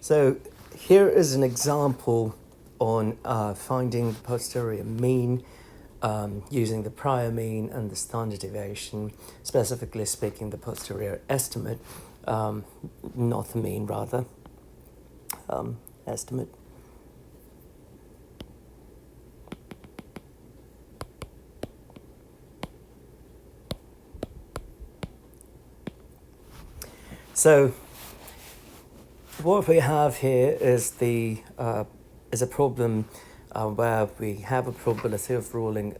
So here is an example on finding the posterior mean using the prior mean and the standard deviation, specifically speaking the posterior estimate, not the mean rather, estimate. So what we have here is a problem where we have a probability of rolling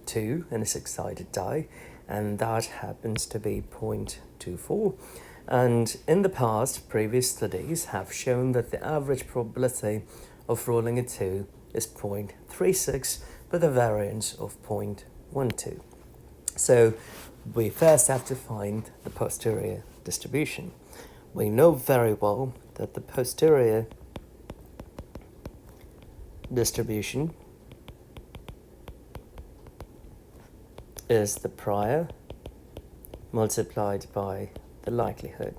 2 in a 6-sided die, and that happens to be 0.24. And in the past, previous studies have shown that the average probability of rolling a 2 is 0.36 with a variance of 0.12. So we first have to find the posterior distribution. We know very well that the posterior distribution is the prior multiplied by the likelihood.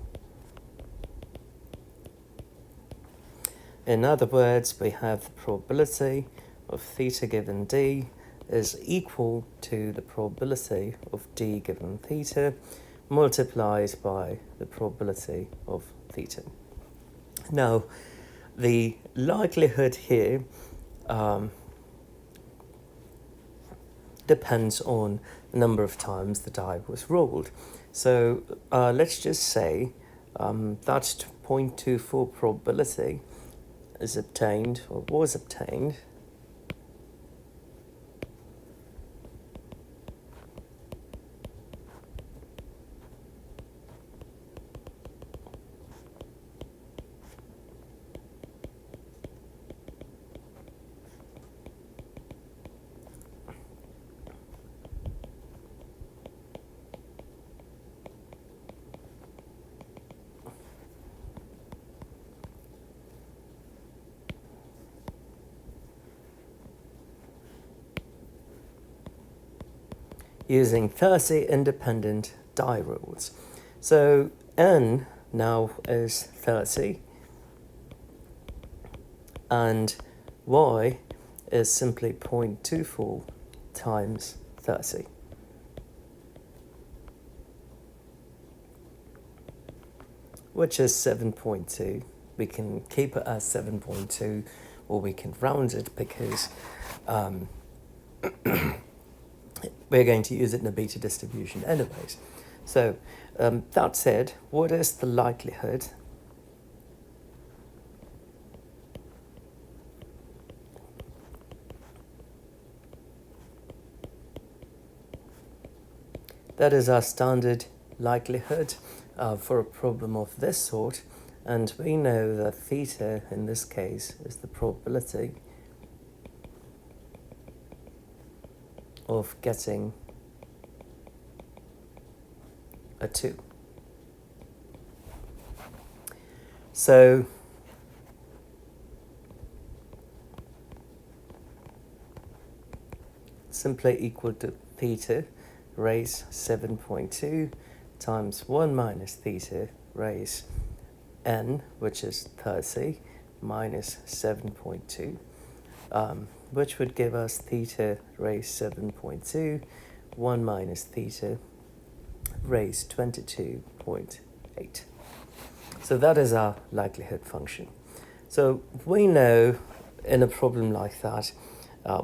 In other words, we have the probability of theta given d is equal to the probability of d given theta multiplied by the probability of theta. Now, the likelihood here depends on the number of times the die was rolled. So let's just say that 0.24 probability is obtained or was obtained using 30 independent die rolls. So n now is 30 and y is simply 0.24 times 30. Which is 7.2. We can keep it as 7.2 or we can round it because we're going to use it in a beta distribution anyways. So that said, what is the likelihood that is our standard likelihood for a problem of this sort, and we know that theta in this case is the probability of getting a 2. So simply equal to theta raise 7.2 times 1 minus theta raise n, which is 30, minus 7.2, which would give us theta raise 7.2, 1 minus theta raise 22.8. So that is our likelihood function. So we know in a problem like that,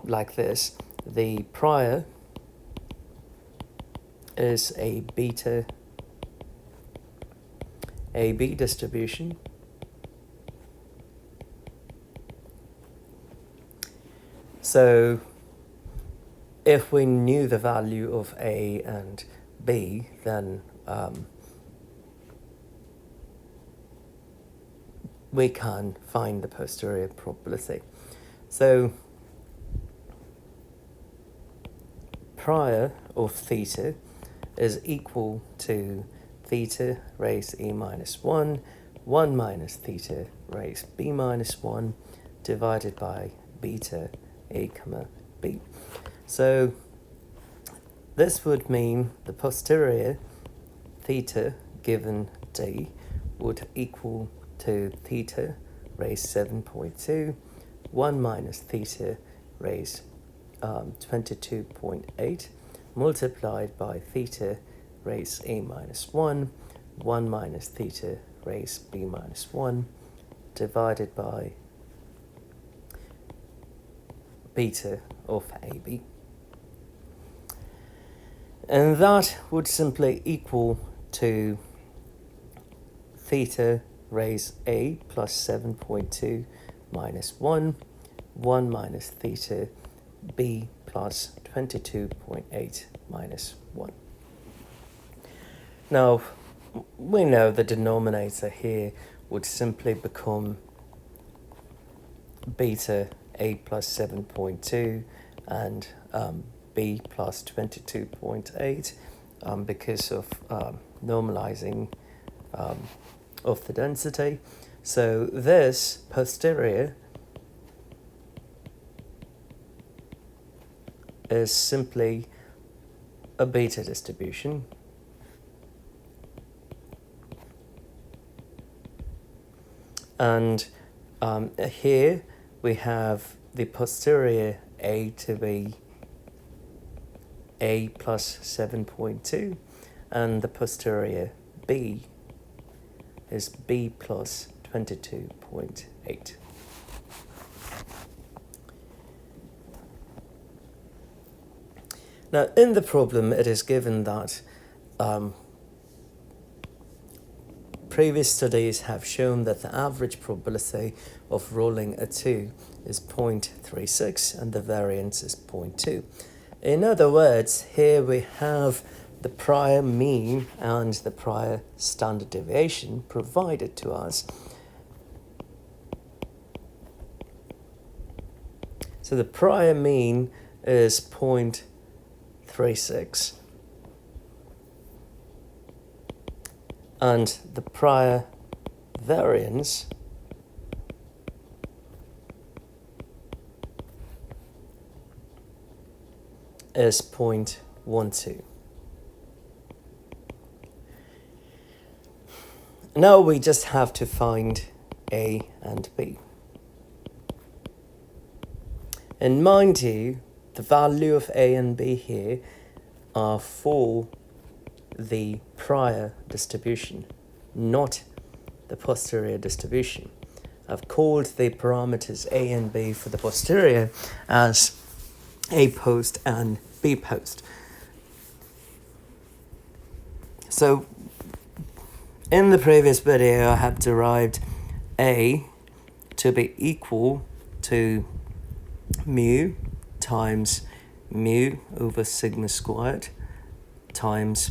like this, the prior is a beta AB distribution. So if we knew the value of A and B, then we can find the posterior probability. So prior of theta is equal to theta raised e minus 1, 1 minus theta raised b minus 1, divided by beta a comma b. So this would mean the posterior theta given d would equal to theta raised 7.2, 1 minus theta raised 22.8, multiplied by theta raised a minus 1, 1 minus theta raised b minus 1, divided by beta of AB. And that would simply equal to theta raised a plus 7.2 minus 1, 1 minus theta b plus 22.8 minus 1. Now, we know the denominator here would simply become beta a plus 7.2 and b plus 22.8 because of normalizing of the density. So this posterior is simply a beta distribution. And here we have the posterior a to be a plus 7.2, and the posterior b is b plus 22.8. Now, in the problem, it is given that previous studies have shown that the average probability of rolling a 2 is 0.36 and the variance is 0.2. In other words, here we have the prior mean and the prior standard deviation provided to us. So the prior mean is 0.36 and the prior variance is 0.12. Now we just have to find A and B. And mind you, the value of A and B here are for the prior distribution, not the posterior distribution. I've called the parameters A and B for the posterior as A post and B post. So in the previous video, I have derived A to be equal to mu times mu over sigma squared times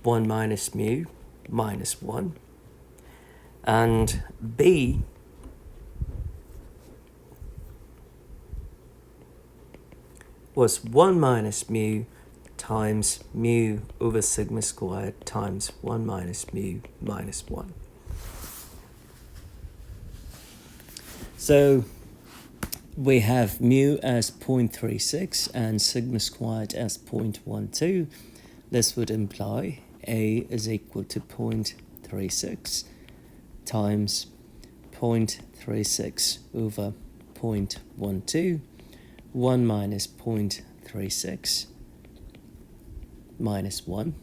1 minus mu minus 1, and B was 1 minus mu times mu over sigma squared times 1 minus mu minus 1. So we have mu as 0.36 and sigma squared as 0.12. This would imply A is equal to 0.36 times 0.36 over 0.12, 1 minus 0.36 minus 1,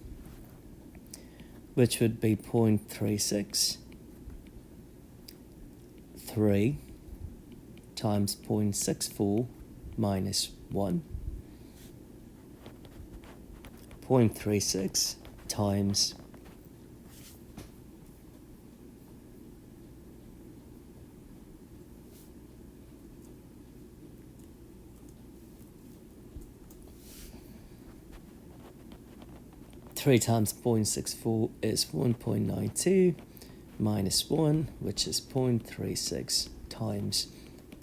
which would be 0.36, 3 times 0.64 minus 1, 0.36 times 3 times 0.64 is 1.92 minus 1, which is 0.36 times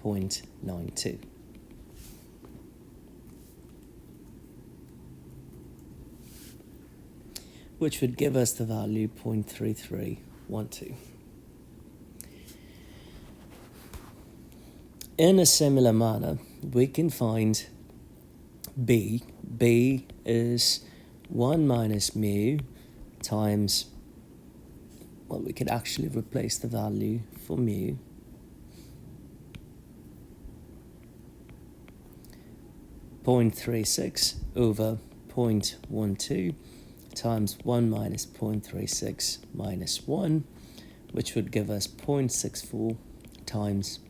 0.92. Which would give us the value 0.3312. In a similar manner, we can find B. B is 1 minus mu times, well, we could actually replace the value for mu 0.36 over 0.12 times 1 minus 0.36 minus 1, which would give us 0.64 times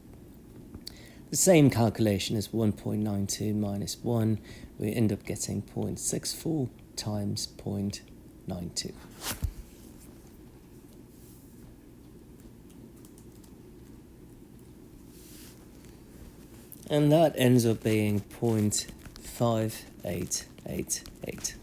the same calculation as 1.92 minus 1. We end up getting 0.64 times 0.92. And that ends up being 0.5888.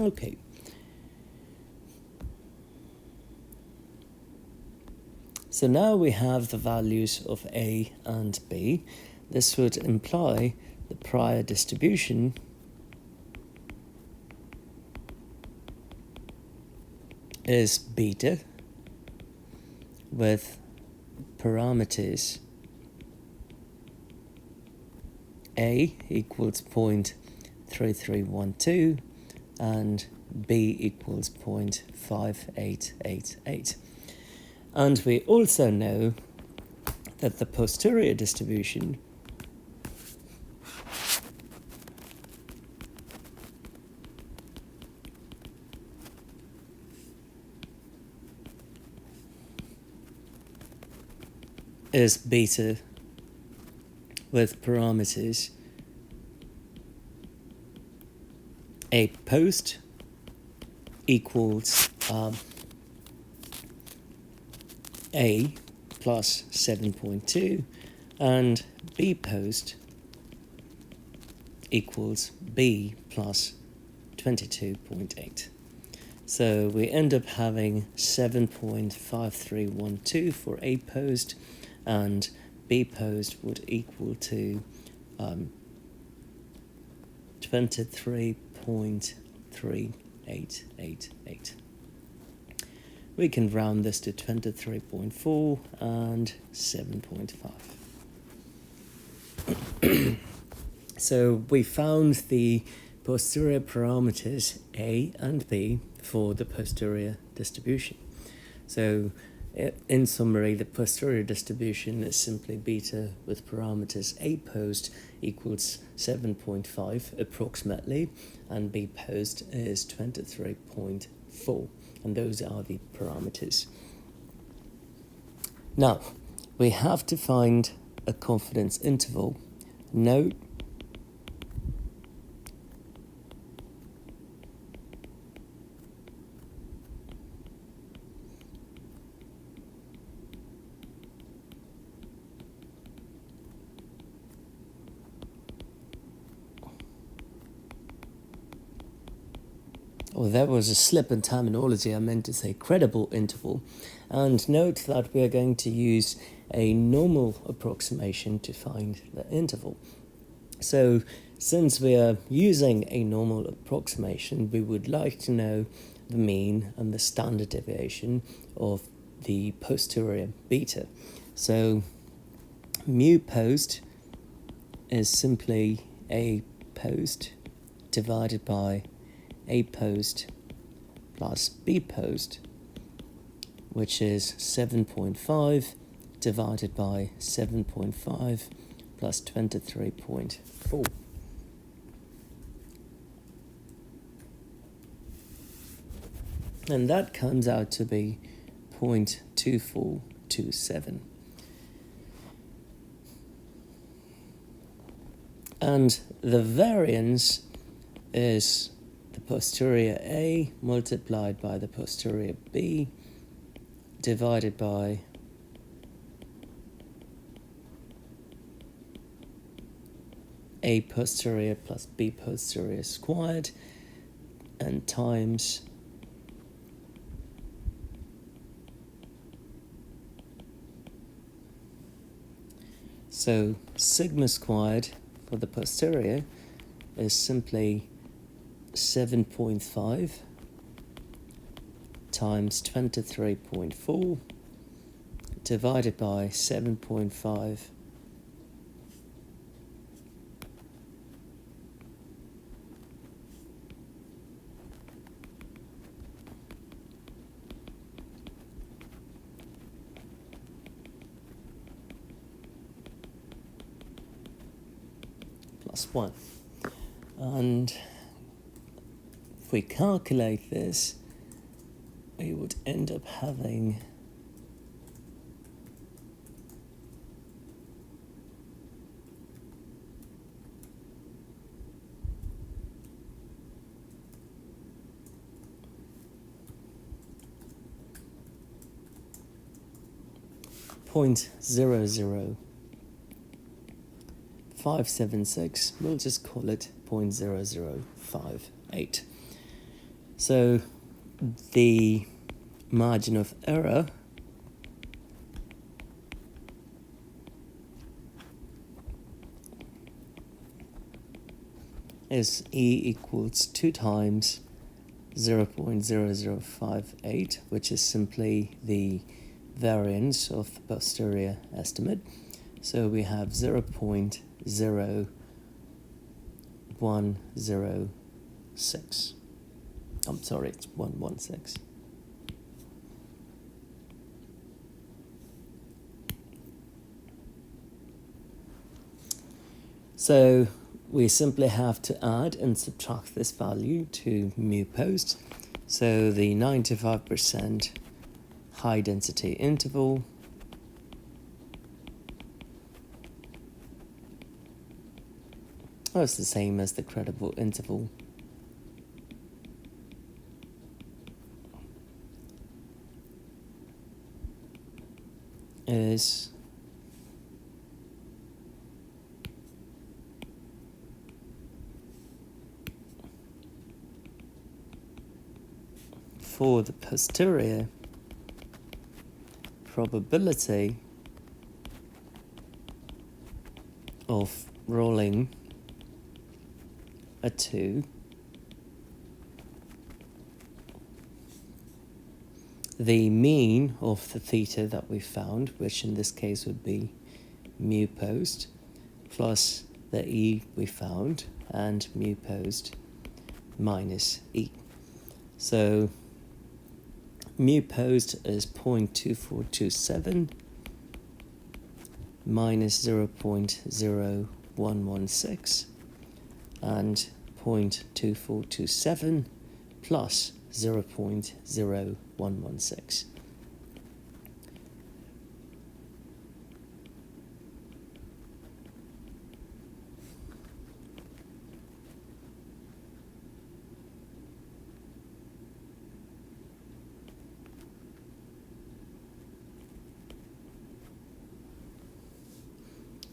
Okay. So now we have the values of A and B. This would imply the prior distribution is beta with parameters A equals 0.3312 and B equals 0.5888. And we also know that the posterior distribution is beta with parameters A post equals A plus 7.2 and B post equals B plus 22.8. So we end up having 7.5312 for A post, and B post would equal to 23.3888. We can round this to 23.4 and 7.5. So we found the posterior parameters A and B for the posterior distribution. So in summary, the posterior distribution is simply beta with parameters A post equals 7.5 approximately, and B post is 23.4. And those are the parameters. Now, we have to find a confidence interval. Note there was a slip in terminology. I meant to say credible interval. And note that we are going to use a normal approximation to find the interval. So since we are using a normal approximation, we would like to know the mean and the standard deviation of the posterior beta. So mu post is simply A post divided by A post plus B post, which is 7.5 divided by 7.5 plus 23.4. And that comes out to be 0.2427. And the variance is the posterior A multiplied by the posterior B divided by A posterior plus B posterior squared and times so sigma squared for the posterior is simply 7.5 times 23.4 divided by 7.5 plus 1. And if we calculate this, we would end up having 0.00576, we'll just call it 0.0058. So the margin of error is E equals 2 times 0.0058, which is simply the variance of the posterior estimate. So we have 0.0106. I'm sorry, it's 116. So we simply have to add and subtract this value to mu post. So the 95% high density interval is the same as the credible interval. Is for the posterior probability of rolling a 2 the mean of the theta that we found, which in this case would be mu post, plus the E we found, and mu post minus E. So mu post is 0.2427 minus 0.0116 and 0.2427 plus 0.0116.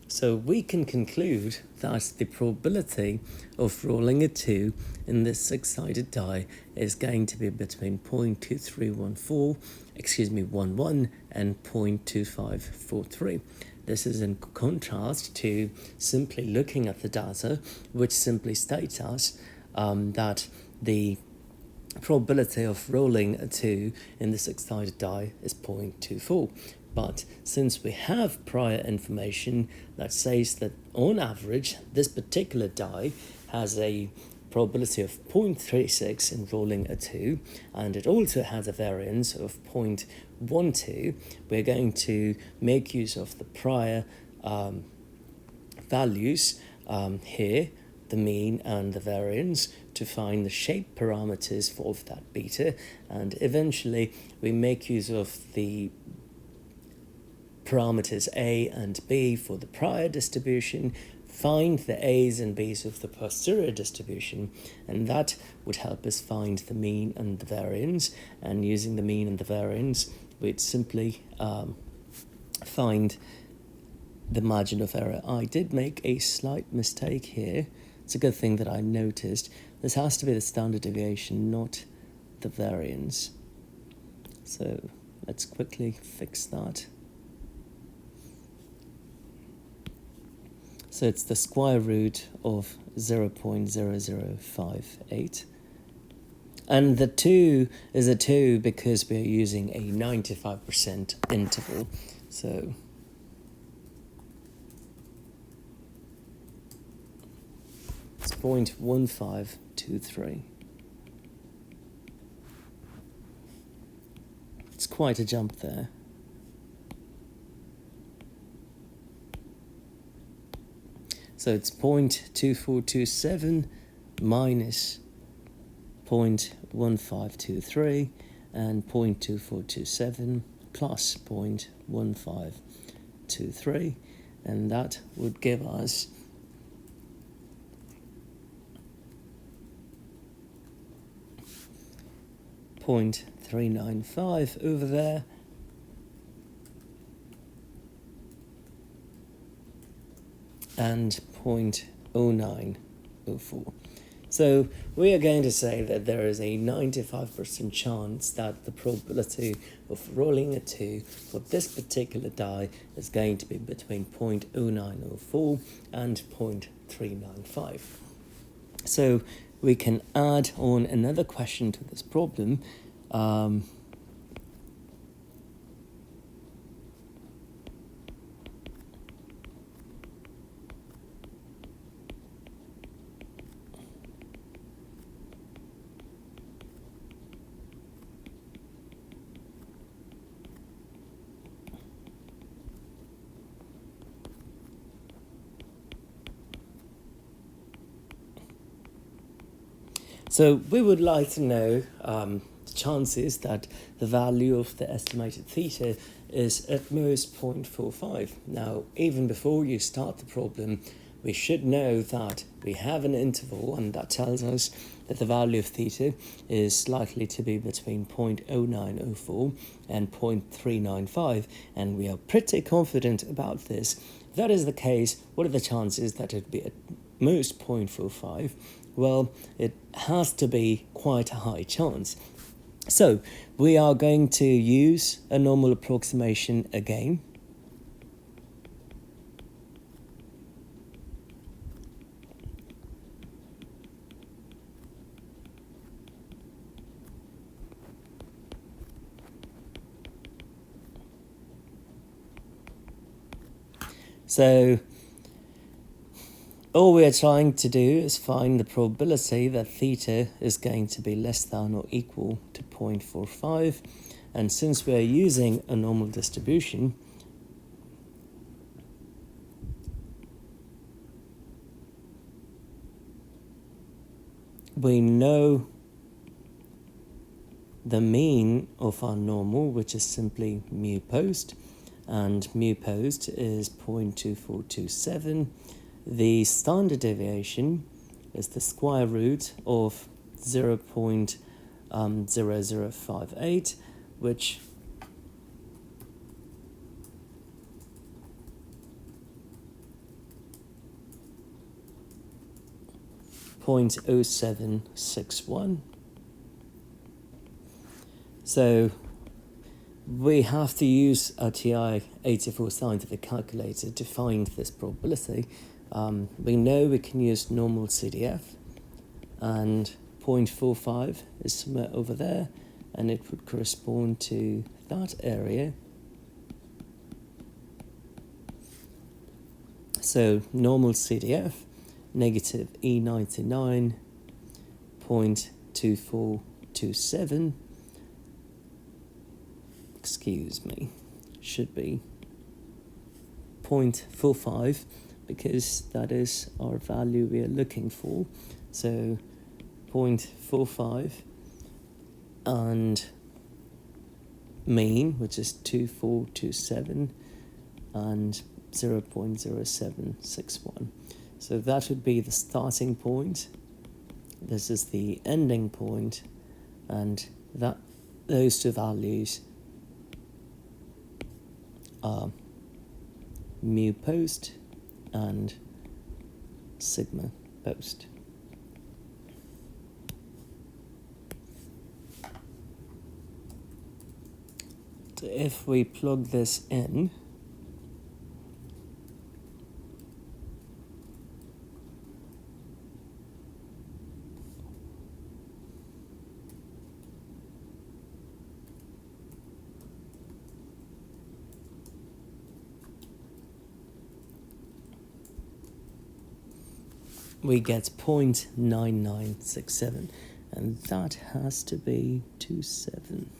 So we can conclude that the probability of rolling a 2 in this six-sided die is going to be between 0.2311 and 0.2543. This is in contrast to simply looking at the data, which simply states us that the probability of rolling a 2 in the six-sided die is 0.24. But since we have prior information that says that on average this particular die has a probability of 0.36 in rolling a 2, and it also has a variance of 0.12, we're going to make use of the prior values here, the mean and the variance, to find the shape parameters for that beta, and eventually we make use of the parameters A and B for the prior distribution, find the A's and B's of the posterior distribution, and that would help us find the mean and the variance. And using the mean and the variance, we'd simply find the margin of error. I did make a slight mistake here. It's a good thing that I noticed. This has to be the standard deviation, not the variance. So let's quickly fix that. So it's the square root of 0.0058. And the 2 is a 2 because we're using a 95% interval. So it's 0.1523. It's quite a jump there. So it's 0.2427 minus 0.1523 and 0.2427 plus 0.1523, and that would give us 0.395 over there, and 0.0904. So we are going to say that there is a 95% chance that the probability of rolling a 2 for this particular die is going to be between 0.0904 and 0.395. So we can add on another question to this problem. So we would like to know the chances that the value of the estimated theta is at most 0.45. Now, even before you start the problem, we should know that we have an interval, and that tells us that the value of theta is likely to be between 0.0904 and 0.395, and we are pretty confident about this. If that is the case, what are the chances that it would be at most 0.45? Well, it has to be quite a high chance. So we are going to use a normal approximation again. So all we are trying to do is find the probability that theta is going to be less than or equal to 0.45. And since we are using a normal distribution, we know the mean of our normal, which is simply mu post, and mu post is 0.2427. The standard deviation is the square root of 0.0058, which .0761. So we have to use a TI-84 scientific calculator to find this probability. We know we can use normal CDF, and 0.45 is somewhere over there, and it would correspond to that area. So normal CDF, negative E99.2427, excuse me, should be 0.45, because that is our value we are looking for. So 0.45 and mean, which is 2427, and 0.0761. So that would be the starting point. This is the ending point, and that those two values are mu post and sigma post. So if we plug this in, we get 0.9967, and that has to be 27.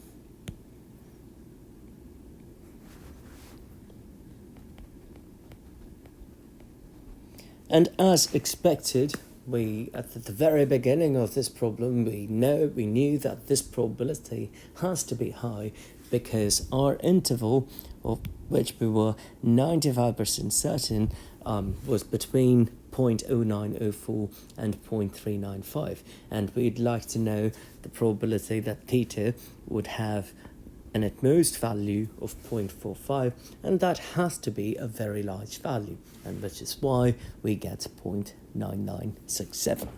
And as expected, we at the very beginning of this problem, we knew that this probability has to be high because our interval, of which we were 95% certain, was between 0.0904 and 0.395, and we'd like to know the probability that theta would have an at most value of 0.45, and that has to be a very large value, and which is why we get 0.9967.